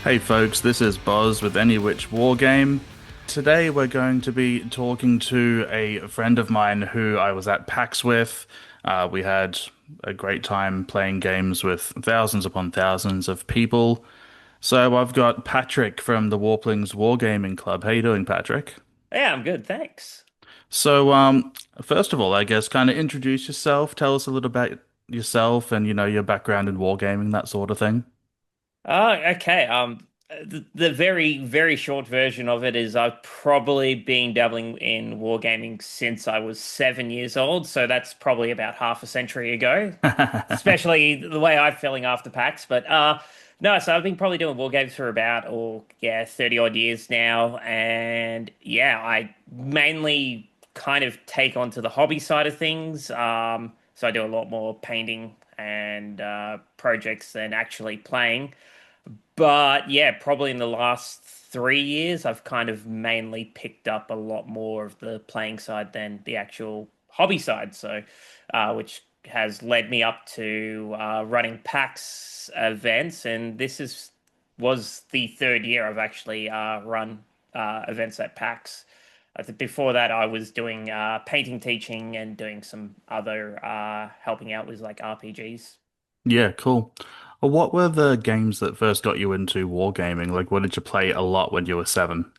Hey folks, this is Boz with Any Which War Game. Today we're going to be talking to a friend of mine who I was at PAX with. We had a great time playing games with thousands upon thousands of people. So I've got Patrick from the Warplings Wargaming Club. How you doing, Patrick? Yeah, I'm good, thanks. So, first of all, I guess kind of introduce yourself, tell us a little about yourself and your background in wargaming, that sort of thing. Okay. The very, very short version of it is I've probably been dabbling in wargaming since I was 7 years old, so that's probably about half a century ago. Especially the way I'm feeling after PAX. But no, so I've been probably doing war games for about, oh yeah, 30 odd years now. And yeah, I mainly kind of take onto the hobby side of things. So I do a lot more painting and projects than actually playing. But yeah, probably in the last 3 years, I've kind of mainly picked up a lot more of the playing side than the actual hobby side. So, which has led me up to running PAX events, and this is was the third year I've actually run events at PAX. I think before that, I was doing painting, teaching, and doing some other helping out with like RPGs. Yeah, cool. Well, what were the games that first got you into wargaming? Like, what did you play a lot when you were seven?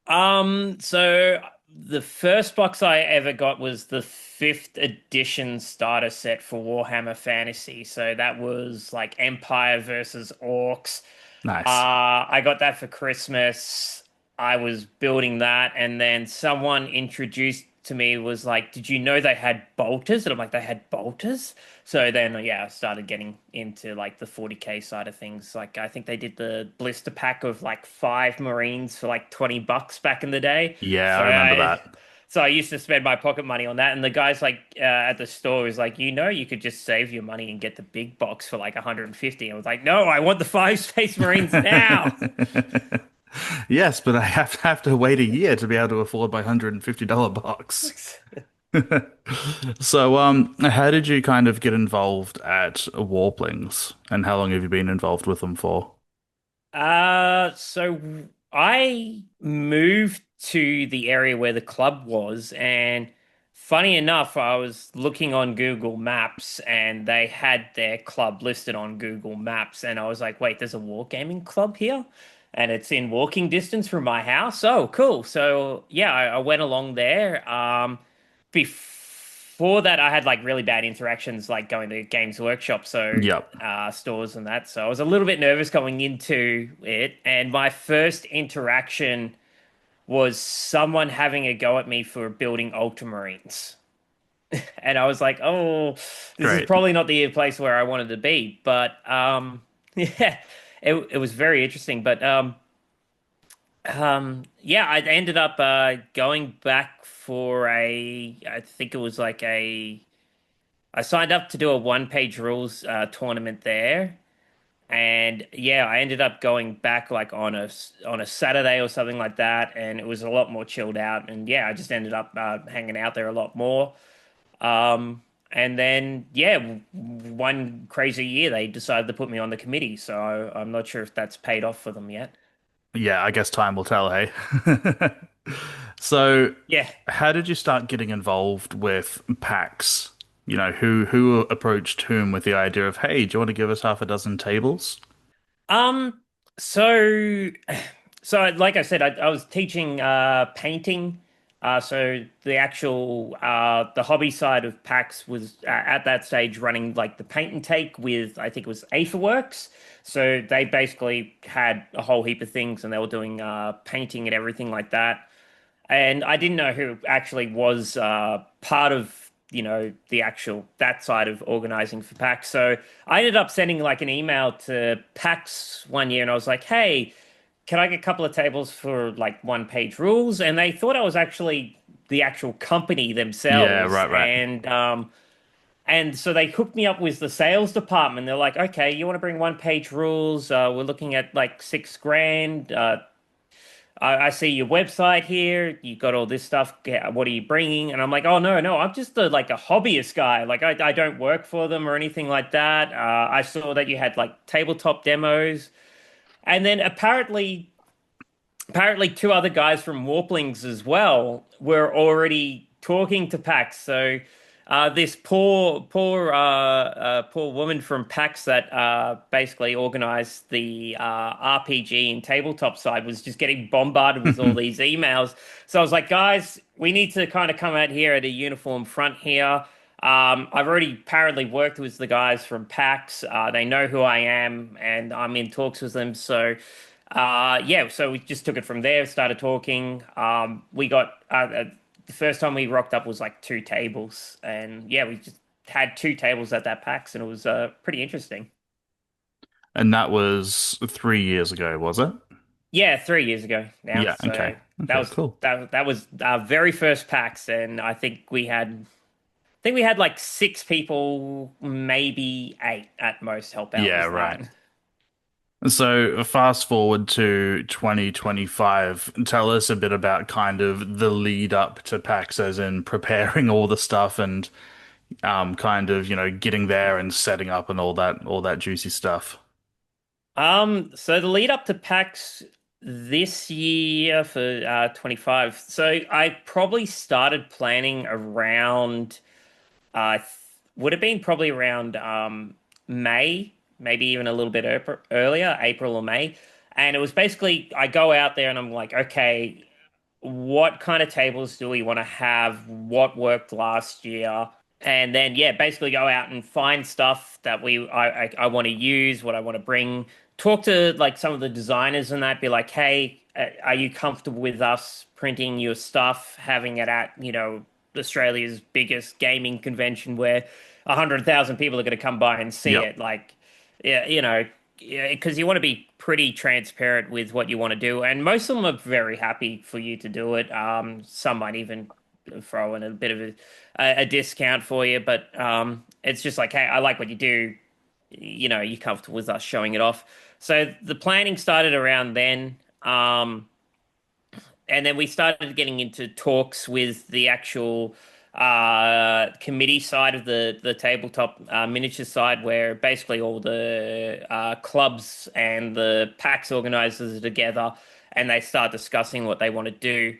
So the first box I ever got was the fifth edition starter set for Warhammer Fantasy. So that was like Empire versus Orcs. Nice. I got that for Christmas. I was building that, and then someone introduced to me was like, "Did you know they had bolters?" And I'm like, "They had bolters?" So then, yeah, I started getting into like the 40K side of things. Like, I think they did the blister pack of like five Marines for like $20 back in the day. Yeah, I So remember I, that. so I used to spend my pocket money on that. And the guys like at the store was like, you could just save your money and get the big box for like 150. I was like, no, I want the five Space Marines now. Yes, but I have to wait a year to be able to afford my $150 box. So, how did you kind of get involved at Warplings, and how long have you been involved with them for? So I moved to the area where the club was, and funny enough, I was looking on Google Maps and they had their club listed on Google Maps, and I was like, wait, there's a wargaming club here? And it's in walking distance from my house. Oh, cool. So yeah, I went along there. Before that, I had like really bad interactions, like going to Games Workshop, so Yep. stores and that. So I was a little bit nervous going into it. And my first interaction was someone having a go at me for building Ultramarines. And I was like, oh, this is Great. probably not the place where I wanted to be. But yeah, it was very interesting. But yeah, I ended up going back for I think it was like I signed up to do a one-page rules tournament there, and yeah, I ended up going back like on a Saturday or something like that, and it was a lot more chilled out. And yeah, I just ended up hanging out there a lot more. And then yeah, one crazy year they decided to put me on the committee, so I'm not sure if that's paid off for them yet. Yeah, I guess time will tell, hey. So, Yeah. how did you start getting involved with PAX? Who approached whom with the idea of, hey, do you want to give us half a dozen tables? Um. So, so like I said, I was teaching painting. So the actual the hobby side of PAX was at that stage running like the paint and take with I think it was Aetherworks. So they basically had a whole heap of things, and they were doing painting and everything like that. And I didn't know who actually was part of, the actual that side of organizing for PAX. So I ended up sending like an email to PAX one year, and I was like, "Hey, can I get a couple of tables for like one-page rules?" And they thought I was actually the actual company Yeah, themselves, right, right. and so they hooked me up with the sales department. They're like, "Okay, you want to bring one-page rules? We're looking at like 6 grand. I see your website here. You got all this stuff. What are you bringing?" And I'm like, "Oh no, no, I'm just like a hobbyist guy. Like I don't work for them or anything like that. I saw that you had like tabletop demos, And then apparently two other guys from Warplings as well were already talking to PAX. So this poor woman from PAX that basically organized the RPG and tabletop side was just getting bombarded with all these emails. So I was like, guys, we need to kind of come out here at a uniform front here. I've already apparently worked with the guys from PAX. They know who I am, and I'm in talks with them. So yeah, so we just took it from there, started talking. We got the first time we rocked up was like two tables, and yeah, we just had two tables at that PAX, and it was pretty interesting. And that was 3 years ago, was it? Yeah, 3 years ago now. Yeah, okay. So that Okay, was cool. that was our very first PAX, and I think we had like six people, maybe eight at most help out Yeah, with right. that. So fast forward to 2025. Tell us a bit about kind of the lead up to PAX, as in preparing all the stuff and kind of, getting there and setting up and all that juicy stuff. So the lead up to PAX this year for 25. So I probably started planning around th would have been probably around May, maybe even a little bit earlier, April or May. And it was basically I go out there and I'm like, okay, what kind of tables do we want to have? What worked last year? And then yeah, basically go out and find stuff that I want to use, what I want to bring. Talk to like some of the designers and that, be like, hey, are you comfortable with us printing your stuff, having it at, Australia's biggest gaming convention where 100,000 people are going to come by and see Yep. it? Like, yeah, yeah, because you want to be pretty transparent with what you want to do, and most of them are very happy for you to do it. Some might even throw in a bit of a discount for you, but it's just like, hey, I like what you do. You're comfortable with us showing it off. So the planning started around then. And then we started getting into talks with the actual committee side of the tabletop miniature side, where basically all the clubs and the PAX organizers are together, and they start discussing what they want to do.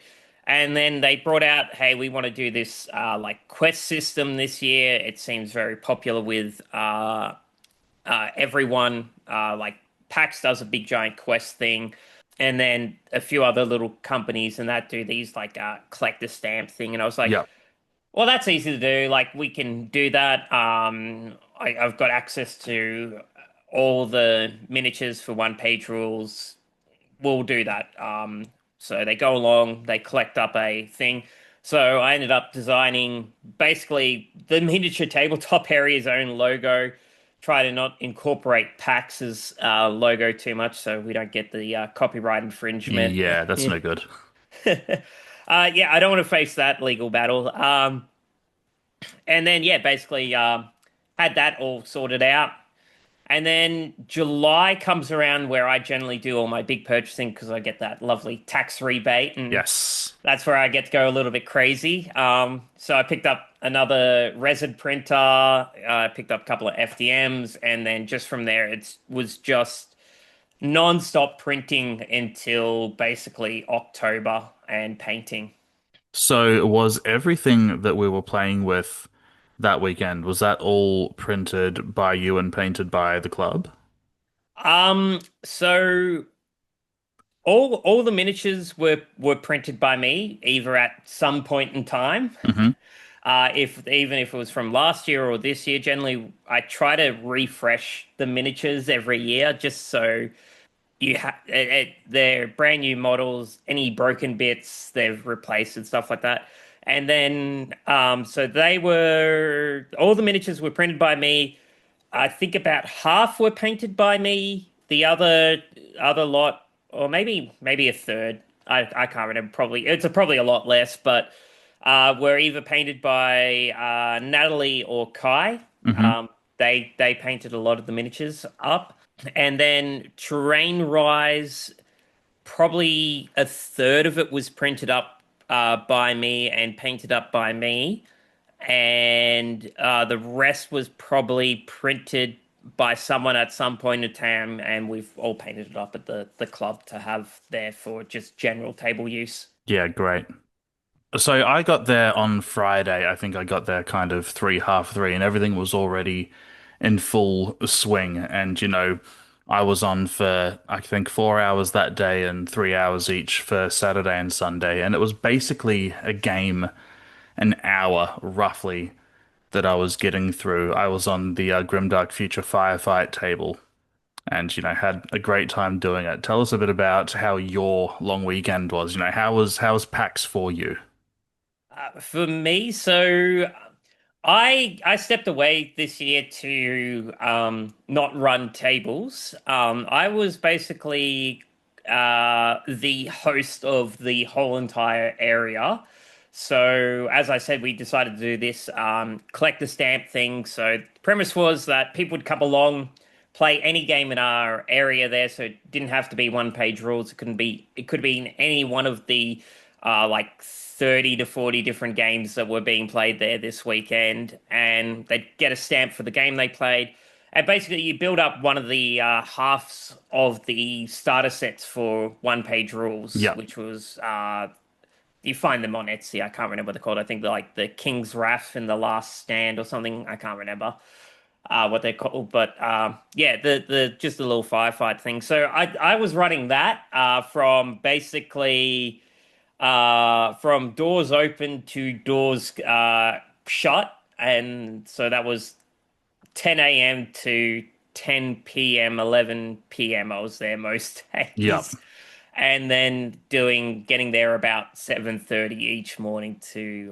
And then they brought out, hey, we want to do this like quest system this year. It seems very popular with everyone. Like PAX does a big giant quest thing, and then a few other little companies and that do these like collector stamp thing. And I was like, Yep. well, that's easy to do. Like we can do that. I've got access to all the miniatures for one page rules. We'll do that. So they go along, they collect up a thing. So I ended up designing basically the miniature tabletop area's own logo. Try to not incorporate PAX's logo too much so we don't get the copyright infringement. Yeah, that's no good. Yeah, I don't want to face that legal battle. And then, yeah, basically had that all sorted out. And then July comes around where I generally do all my big purchasing because I get that lovely tax rebate, and Yes. that's where I get to go a little bit crazy. So I picked up another resin printer, I picked up a couple of FDMs, and then just from there it was just non-stop printing until basically October and painting. So was everything that we were playing with that weekend, was that all printed by you and painted by the club? So all the miniatures were printed by me, either at some point in time. Hmm. If even if it was from last year or this year, generally I try to refresh the miniatures every year just so they're brand new models, any broken bits they've replaced and stuff like that. And then so they were all the miniatures were printed by me. I think about half were painted by me. The other lot, or maybe a third. I can't remember. Probably probably a lot less, but were either painted by Natalie or Kai. Hmm. They painted a lot of the miniatures up, and then Terrain Rise. Probably a third of it was printed up by me and painted up by me, and the rest was probably printed by someone at some point in time, and we've all painted it up at the club to have there for just general table use. Yeah, great. So I got there on Friday. I think I got there kind of three, half three, and everything was already in full swing. And, I was on for, I think, 4 hours that day and 3 hours each for Saturday and Sunday. And it was basically a game, an hour roughly, that I was getting through. I was on the Grimdark Future Firefight table and, had a great time doing it. Tell us a bit about how your long weekend was. How was PAX for you? For me, so I stepped away this year to not run tables. I was basically the host of the whole entire area. So as I said, we decided to do this collect the stamp thing. So the premise was that people would come along, play any game in our area there. So it didn't have to be one page rules. It couldn't be. It could be in any one of the like 30 to 40 different games that were being played there this weekend, and they'd get a stamp for the game they played. And basically, you build up one of the halves of the starter sets for one page rules, Yeah. which was you find them on Etsy. I can't remember what they're called. I think they're like the King's Wrath and the Last Stand or something. I can't remember what they're called, but yeah, the just a little firefight thing. So I was running that from basically from doors open to doors shut. And so that was 10 a.m. to 10 p.m., 11 p.m. I was there most Yeah. days. And then getting there about 7:30 each morning to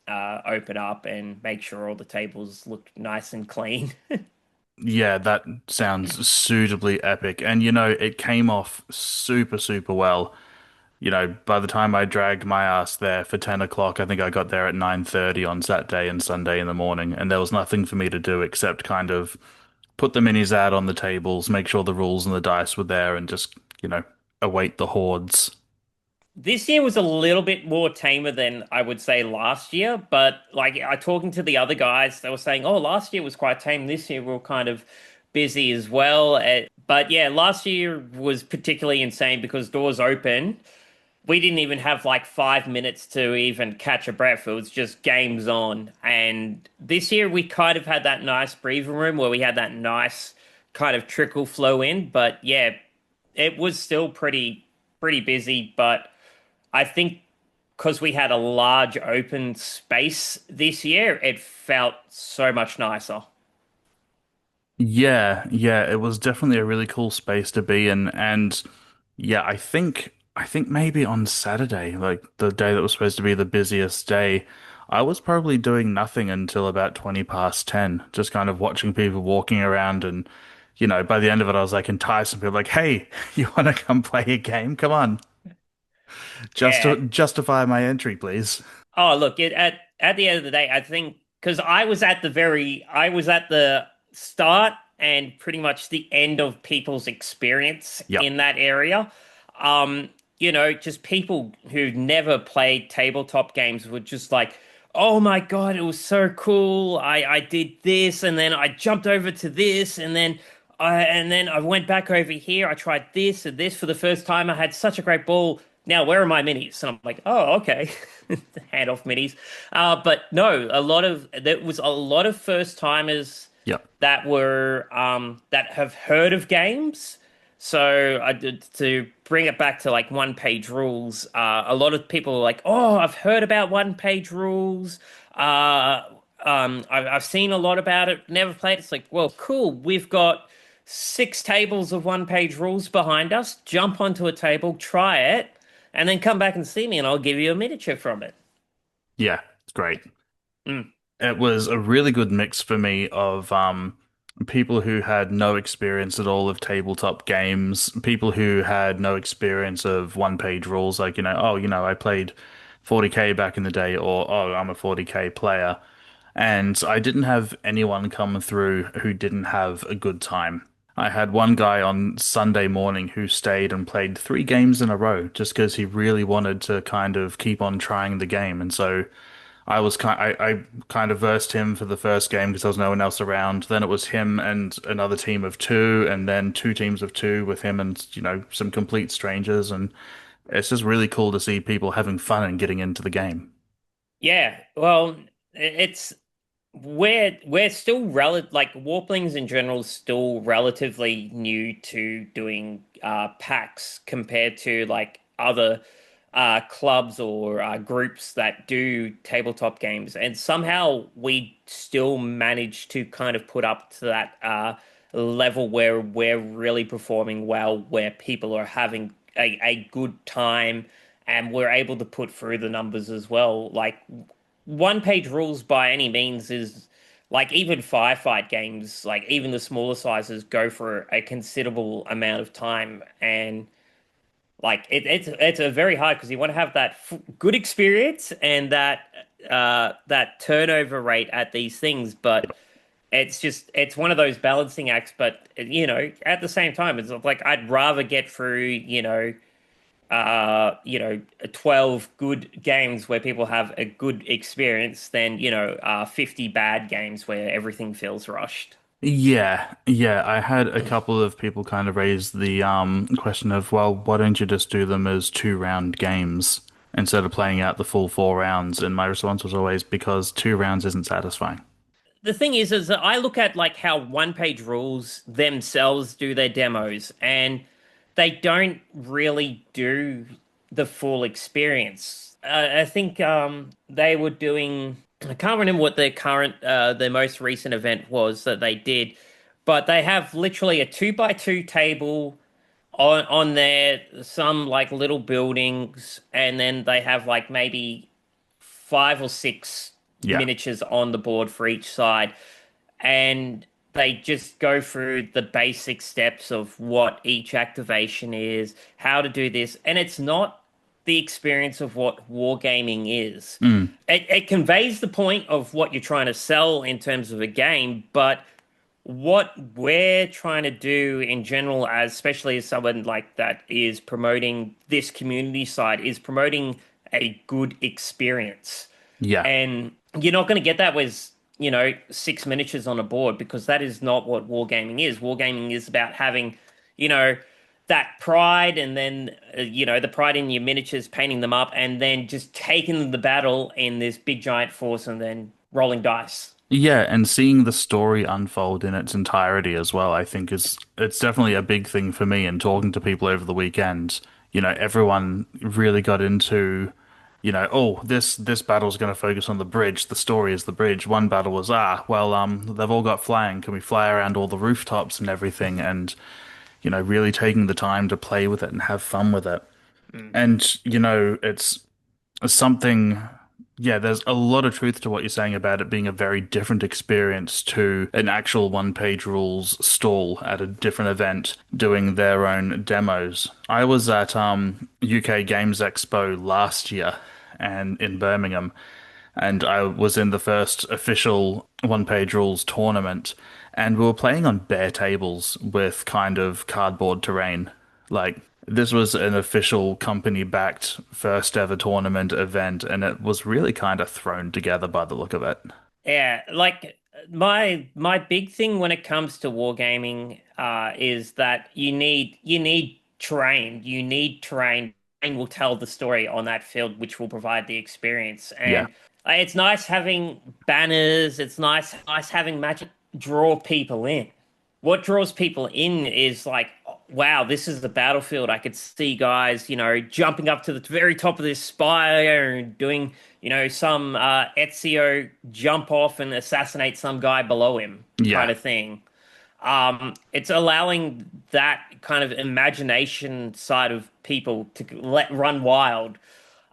open up and make sure all the tables looked nice and clean. Yeah, that sounds suitably epic. And it came off super, super well. By the time I dragged my ass there for 10 o'clock, I think I got there at 9:30 on Saturday and Sunday in the morning, and there was nothing for me to do except kind of put the minis out on the tables, make sure the rules and the dice were there, and just, await the hordes. This year was a little bit more tamer than I would say last year, but like I talking to the other guys, they were saying, "Oh, last year was quite tame. This year we're kind of busy as well." But yeah, last year was particularly insane because doors open. We didn't even have like 5 minutes to even catch a breath. It was just games on. And this year we kind of had that nice breathing room where we had that nice kind of trickle flow in. But yeah, it was still pretty busy, but I think because we had a large open space this year, it felt so much nicer. Yeah, yeah, it was definitely a really cool space to be in, and yeah, I think maybe on Saturday, like the day that was supposed to be the busiest day, I was probably doing nothing until about 20 past 10, just kind of watching people walking around and by the end of it I was like enticing people like, "Hey, you want to come play a game? Come on. Just to Yeah. justify my entry, please." Oh, look, at the end of the day, I think because I was at the start and pretty much the end of people's experience Yep. in that area. Just people who never played tabletop games were just like, "Oh my God, it was so cool. I did this and then I jumped over to this and then I went back over here. I tried this and this for the first time. I had such a great ball. Now, where are my minis?" And I'm like, "Oh, okay." Hand off minis. But no, there was a lot of first timers Yep. that have heard of games. So I did to bring it back to like one page rules. A lot of people are like, "Oh, I've heard about one page rules. I've seen a lot about it. Never played." It's like, well, cool. We've got 6 tables of one page rules behind us. Jump onto a table, try it, and then come back and see me, and I'll give you a miniature from it. Yeah, it's great. Mm. It was a really good mix for me of people who had no experience at all of tabletop games, people who had no experience of one-page rules, like, oh, I played 40K back in the day, or oh, I'm a 40K player. And I didn't have anyone come through who didn't have a good time. I had one guy on Sunday morning who stayed and played 3 games in a row just because he really wanted to kind of keep on trying the game. And so I kind of versed him for the first game because there was no one else around. Then it was him and another team of two, and then two teams of two with him and some complete strangers. And it's just really cool to see people having fun and getting into the game. Yeah, well, it's we're still like Warplings in general is still relatively new to doing packs compared to like other clubs or groups that do tabletop games, and somehow we still manage to kind of put up to that level where we're really performing well, where people are having a good time, and we're able to put through the numbers as well. Like one page rules by any means is like even firefight games, like even the smaller sizes go for a considerable amount of time, and like it's a very hard because you want to have that f good experience and that turnover rate at these things, but it's one of those balancing acts. But at the same time, it's like I'd rather get through 12 good games where people have a good experience than 50 bad games where everything feels rushed. Yeah, yeah. I had a couple of people kind of raise the question of, well, why don't you just do them as two-round games instead of playing out the full 4 rounds? And my response was always because 2 rounds isn't satisfying. The thing is that I look at like how one page rules themselves do their demos, and they don't really do the full experience. I think they were doing. I can't remember what their most recent event was that they did, but they have literally a 2 by 2 table on there, some like little buildings, and then they have like maybe 5 or 6 Yeah. miniatures on the board for each side, and they just go through the basic steps of what each activation is, how to do this, and it's not the experience of what wargaming is. Mm. It conveys the point of what you're trying to sell in terms of a game, but what we're trying to do in general, as especially as someone like that is promoting this community side, is promoting a good experience. Yeah. And you're not going to get that with, 6 miniatures on a board because that is not what wargaming is. Wargaming is about having, you know, that pride and then, the pride in your miniatures, painting them up, and then just taking the battle in this big giant force and then rolling dice. Yeah, and seeing the story unfold in its entirety as well, I think it's definitely a big thing for me. And talking to people over the weekend, everyone really got into, oh, this battle's going to focus on the bridge. The story is the bridge. One battle was, well, they've all got flying. Can we fly around all the rooftops and everything? And really taking the time to play with it and have fun with it. Mm. And it's something, yeah, there's a lot of truth to what you're saying about it being a very different experience to an actual one-page rules stall at a different event doing their own demos. I was at UK Games Expo last year and in Birmingham, and I was in the first official one-page rules tournament, and we were playing on bare tables with kind of cardboard terrain. Like, this was an official company-backed first ever tournament event, and it was really kind of thrown together by the look of it. Yeah, like my big thing when it comes to wargaming is that you need terrain. You need terrain. Terrain will tell the story on that field, which will provide the experience. Yeah. And it's nice having banners. It's nice having magic draw people in. What draws people in is like, wow, this is the battlefield. I could see guys, jumping up to the very top of this spire and doing, some Ezio jump off and assassinate some guy below him kind Yeah. of thing. It's allowing that kind of imagination side of people to let run wild.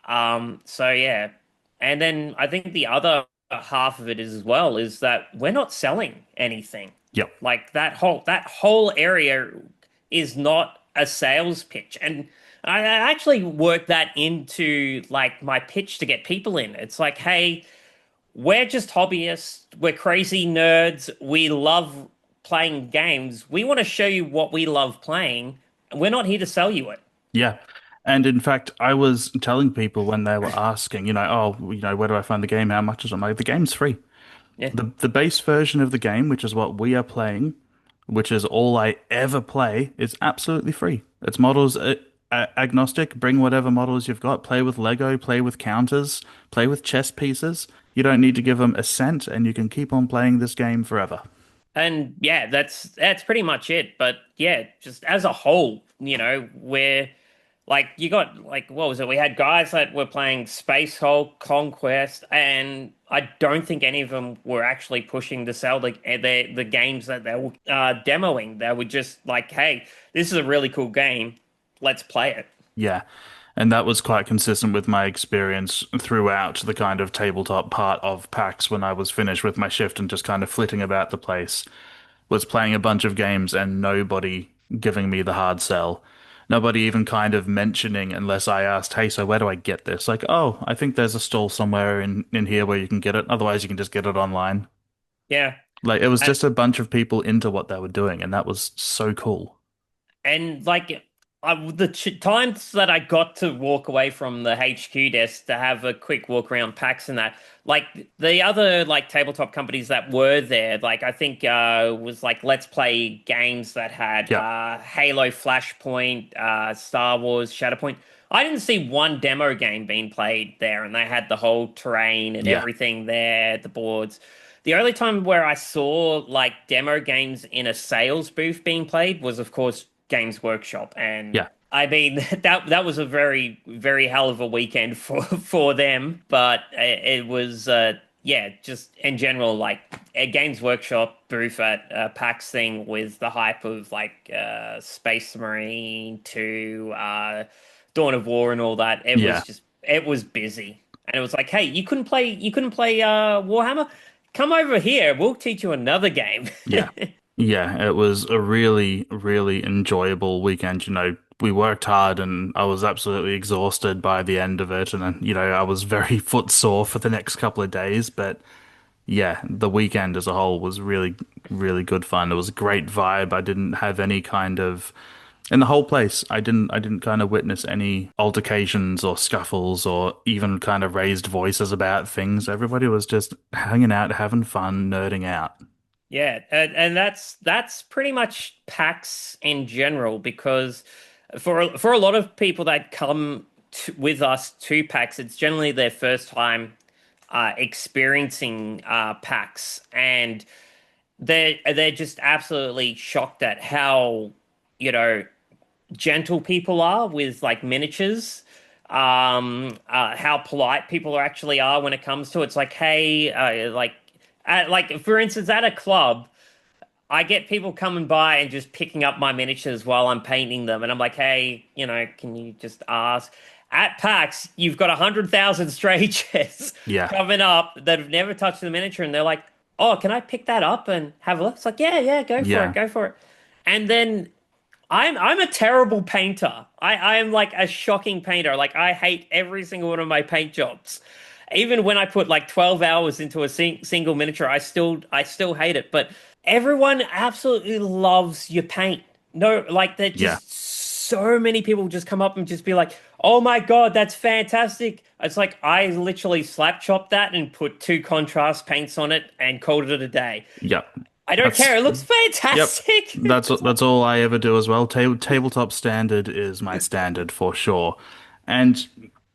So yeah. And then I think the other half of it is as well is that we're not selling anything. Yep. Like that whole area is not a sales pitch. And I actually work that into like my pitch to get people in. It's like, hey, we're just hobbyists. We're crazy nerds. We love playing games. We want to show you what we love playing. We're not here to sell you it. Yeah. And in fact, I was telling people when they were asking, oh, where do I find the game? How much is it? I'm like, the game's free. Yeah. The base version of the game, which is what we are playing, which is all I ever play, is absolutely free. It's models agnostic. Bring whatever models you've got. Play with Lego, play with counters, play with chess pieces. You don't need to give them a cent, and you can keep on playing this game forever. And yeah, that's pretty much it. But yeah, just as a whole, we're like you got like what was it? We had guys that were playing Space Hulk, Conquest, and I don't think any of them were actually pushing to sell the games that they were demoing. They were just like, "Hey, this is a really cool game. Let's play it." Yeah. And that was quite consistent with my experience throughout the kind of tabletop part of PAX when I was finished with my shift and just kind of flitting about the place. Was playing a bunch of games and nobody giving me the hard sell. Nobody even kind of mentioning unless I asked, hey, so where do I get this? Like, oh, I think there's a stall somewhere in here where you can get it. Otherwise, you can just get it online. Yeah. Like, it was just a bunch of people into what they were doing, and that was so cool. And like the ch times that I got to walk away from the HQ desk to have a quick walk around PAX and that, like the other like tabletop companies that were there, like I think was like Let's Play Games that had Yeah, Halo, Flashpoint, Star Wars, Shatterpoint. I didn't see one demo game being played there, and they had the whole terrain and yeah, everything there, the boards. The only time where I saw like demo games in a sales booth being played was, of course, Games Workshop, and yeah, I mean that was a very very hell of a weekend for them. But it was yeah, just in general like a Games Workshop booth at PAX thing with the hype of like Space Marine to Dawn of War and all that. yeah, It was busy, and it was like, hey, you couldn't play Warhammer. Come over here. We'll teach you another game. yeah. Yeah, it was a really, really enjoyable weekend. We worked hard and I was absolutely exhausted by the end of it. And then, I was very footsore for the next couple of days. But yeah, the weekend as a whole was really, really good fun. It was a great vibe. I didn't have any kind of in the whole place. I didn't kind of witness any altercations or scuffles or even kind of raised voices about things. Everybody was just hanging out, having fun, nerding out. Yeah, and that's pretty much PAX in general because for a lot of people that come with us to PAX, it's generally their first time experiencing PAX, and they're just absolutely shocked at how you know gentle people are with like miniatures. How polite people actually are when it comes to it. It's like, hey, like for instance, at a club, I get people coming by and just picking up my miniatures while I'm painting them, and I'm like, hey, can you just ask? At PAX, you've got 100,000 strangers Yeah, coming up that have never touched the miniature, and they're like, oh, can I pick that up and have a look? It's like, yeah, yeah, go for it, yeah, go for it. And then I'm a terrible painter. I am like a shocking painter. Like I hate every single one of my paint jobs. Even when I put like 12 hours into a single miniature, I still hate it. But everyone absolutely loves your paint. No, like they're yeah, just so many people just come up and just be like, "Oh my God, that's fantastic." It's like I literally slap chopped that and put two contrast paints on it and called it a day. yep. I don't That's care. It looks Yep. fantastic. That's that's all I ever do as well. Tabletop standard is my standard for sure. And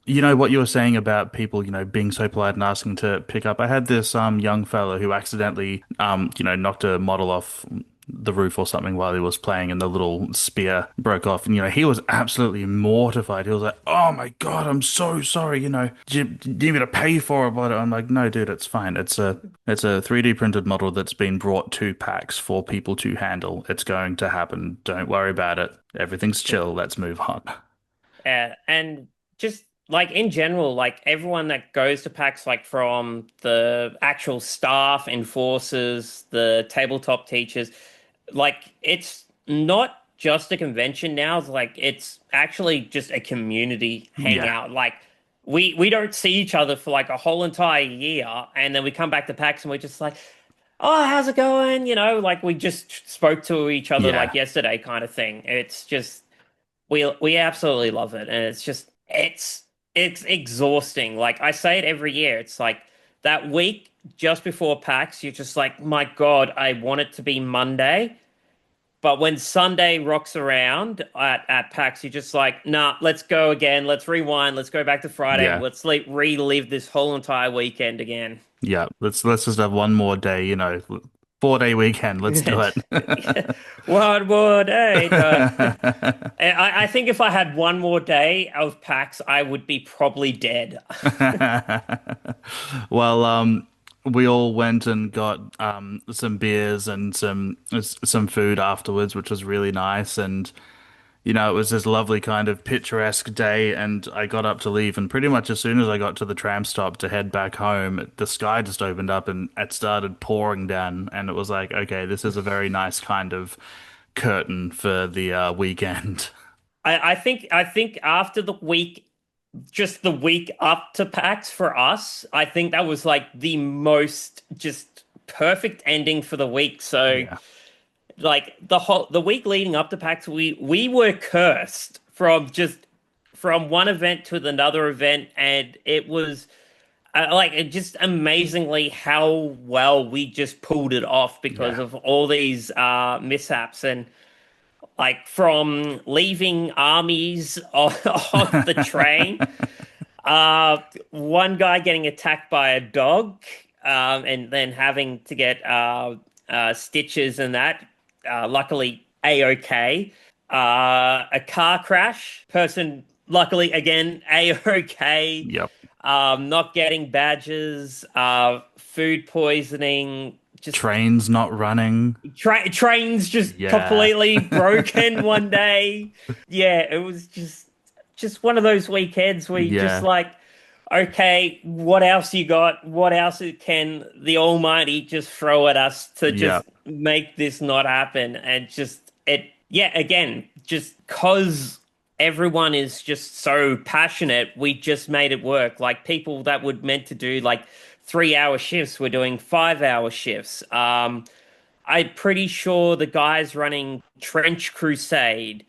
what you were saying about people, being so polite and asking to pick up. I had this young fella who accidentally knocked a model off the roof or something while he was playing and the little spear broke off. And he was absolutely mortified. He was like, "Oh my God, I'm so sorry, do you need me to pay for it?" But I'm like, "No, dude, it's fine. It's a 3D printed model that's been brought to PAX for people to handle. It's going to happen. Don't worry about it. Everything's chill. Let's move on." And just like in general, like everyone that goes to PAX, like from the actual staff, enforcers, the tabletop teachers, like it's not just a convention now. It's like it's actually just a community Yeah. hangout. Like we don't see each other for like a whole entire year, and then we come back to PAX and we're just like, oh, how's it going? Like we just spoke to each other like Yeah. yesterday, kind of thing. It's just. we absolutely love it, and it's exhausting. Like I say it every year. It's like that week just before PAX, you're just like, my God, I want it to be Monday. But when Sunday rocks around at PAX, you're just like, nah, let's go again. Let's rewind. Let's go back to Friday. Yeah. Let's relive this whole entire weekend again. Yeah. Let's just have one more day, 4-day weekend. Let's do it. One more day. I think if I had one more day of PAX, I would be probably dead. Well, we all went and got some beers and some food afterwards, which was really nice. And it was this lovely kind of picturesque day. And I got up to leave, and pretty much as soon as I got to the tram stop to head back home, the sky just opened up and it started pouring down. And it was like, okay, this is a very nice kind of curtain for the weekend. I think after the week, just the week up to PAX for us, I think that was like the most just perfect ending for the week. So Yeah. like the week leading up to PAX, we were cursed from one event to another event, and it was like it just amazingly how well we just pulled it off because Yeah. of all these mishaps and like from leaving armies on the train, one guy getting attacked by a dog, and then having to get stitches and that. Luckily, a-okay. A car crash, person luckily again a-okay. Yep. Not getting badges, food poisoning, just Trains not running. trains just Yeah. completely broken one day. Yeah, it was just one of those weekends where you just Yeah. like, okay, what else you got? What else can the Almighty just throw at us to Yeah. just make this not happen? And just it, yeah, again, just cause everyone is just so passionate, we just made it work. Like people that would meant to do like 3 hour shifts were doing 5 hour shifts. I'm pretty sure the guys running Trench Crusade,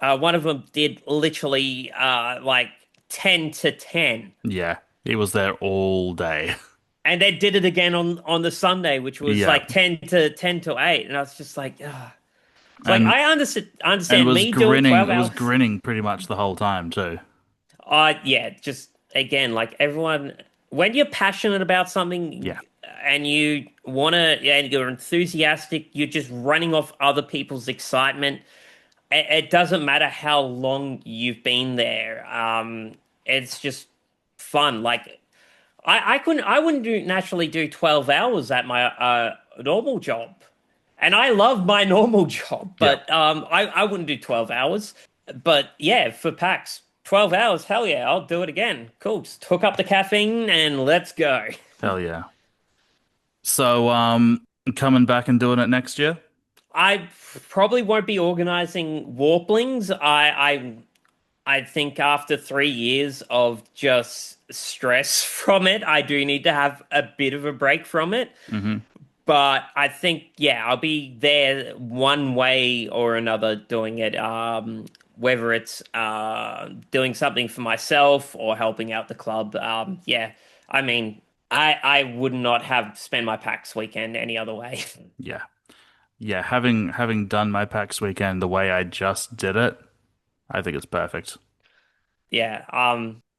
one of them did literally like 10 to 10. Yeah. He was there all day. And they did it again on the Sunday, which was Yeah. like 10 to 8. And I was just like, ugh. It's like And I and understand me doing 12 was hours. grinning pretty much the whole time too. Yeah, just again, like everyone, when you're passionate about something Yeah. and you want to, yeah, and you're enthusiastic, you're just running off other people's excitement. It doesn't matter how long you've been there. It's just fun. Like I wouldn't naturally do 12 hours at my normal job. And I love my normal job, Yeah. but I wouldn't do 12 hours. But yeah, for PAX, 12 hours, hell yeah, I'll do it again. Cool. Just hook up the caffeine and let's go. Hell yeah. So coming back and doing it next year? I probably won't be organizing Warplings. I think after 3 years of just stress from it, I do need to have a bit of a break from it. Hmm. But I think, yeah, I'll be there one way or another doing it. Whether it's doing something for myself or helping out the club. Yeah, I mean, I would not have spent my PAX weekend any other way. Yeah. Yeah, having done my PAX weekend the way I just did it, I think it's perfect. Yeah.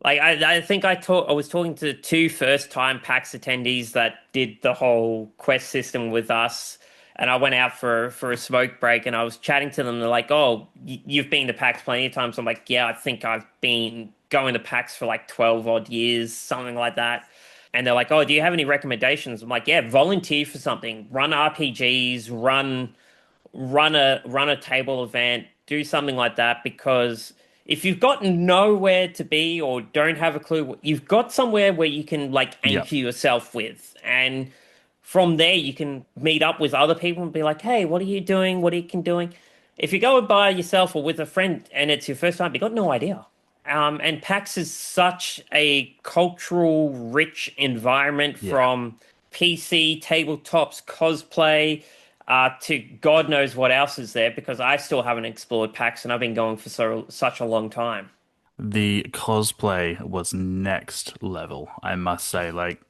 Like I think I was talking to two first time PAX attendees that did the whole quest system with us, and I went out for a smoke break and I was chatting to them. They're like, "Oh, you've been to PAX plenty of times." I'm like, "Yeah, I think I've been going to PAX for like 12 odd years, something like that." And they're like, "Oh, do you have any recommendations?" I'm like, "Yeah, volunteer for something. Run RPGs, run a table event, do something like that because if you've got nowhere to be or don't have a clue, you've got somewhere where you can like Yeah. anchor yourself with. And from there you can meet up with other people and be like, "Hey, what are you doing? What are you doing?" If you go by yourself or with a friend and it's your first time, you got no idea. And PAX is such a cultural rich environment Yeah. from PC, tabletops, cosplay, to God knows what else is there because I still haven't explored PAX and I've been going for such a long time. The cosplay was next level, I must say. Like,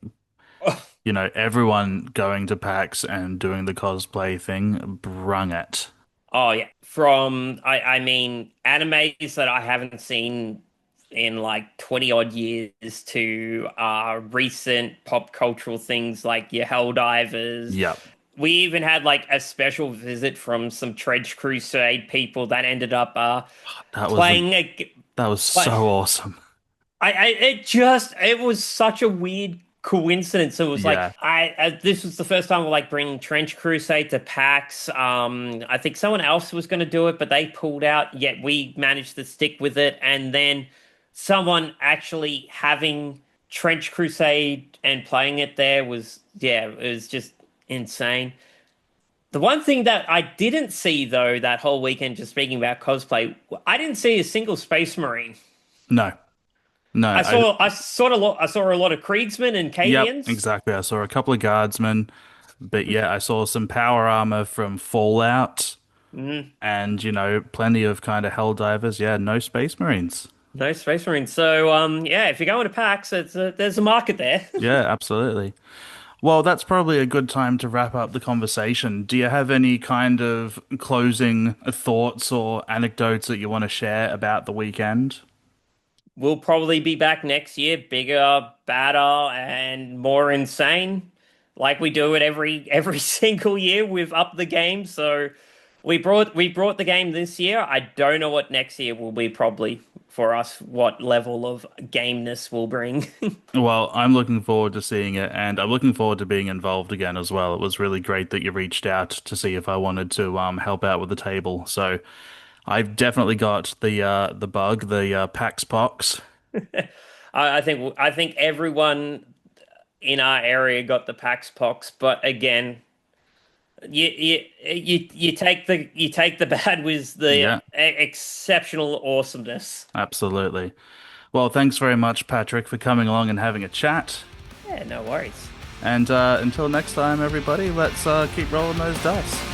everyone going to PAX and doing the cosplay thing brung it. Oh yeah, from I mean animes that I haven't seen in like 20 odd years to recent pop cultural things like your Helldivers. Yep, We even had like a special visit from some Trench Crusade people that ended up that was playing a that was play. so awesome. It was such a weird coincidence. It was like Yeah, this was the first time we're like bringing Trench Crusade to PAX. I think someone else was going to do it, but they pulled out. Yet we managed to stick with it, and then someone actually having Trench Crusade and playing it there was yeah, it was just insane. The one thing that I didn't see though that whole weekend, just speaking about cosplay, I didn't see a single Space Marine. no, no. I saw a lot of Kriegsmen and Yep, Cadians. exactly. I saw a couple of guardsmen, but yeah, I saw some power armor from Fallout, Mm, and plenty of kind of hell divers. Yeah, no space marines. no Space Marines. So yeah, if you're going to PAX, there's a market there. Yeah, absolutely. Well, that's probably a good time to wrap up the conversation. Do you have any kind of closing thoughts or anecdotes that you want to share about the weekend? We'll probably be back next year, bigger, badder, and more insane, like we do it every single year. We've upped the game, so we brought the game this year. I don't know what next year will be probably for us, what level of gameness will bring. Well, I'm looking forward to seeing it, and I'm looking forward to being involved again as well. It was really great that you reached out to see if I wanted to help out with the table. So I've definitely got the bug, the PAX Pox. I think everyone in our area got the PAX Pox, but again, you take the bad with the Yeah, exceptional awesomeness. absolutely. Well, thanks very much, Patrick, for coming along and having a chat. Yeah, no worries. And until next time, everybody, let's keep rolling those dice.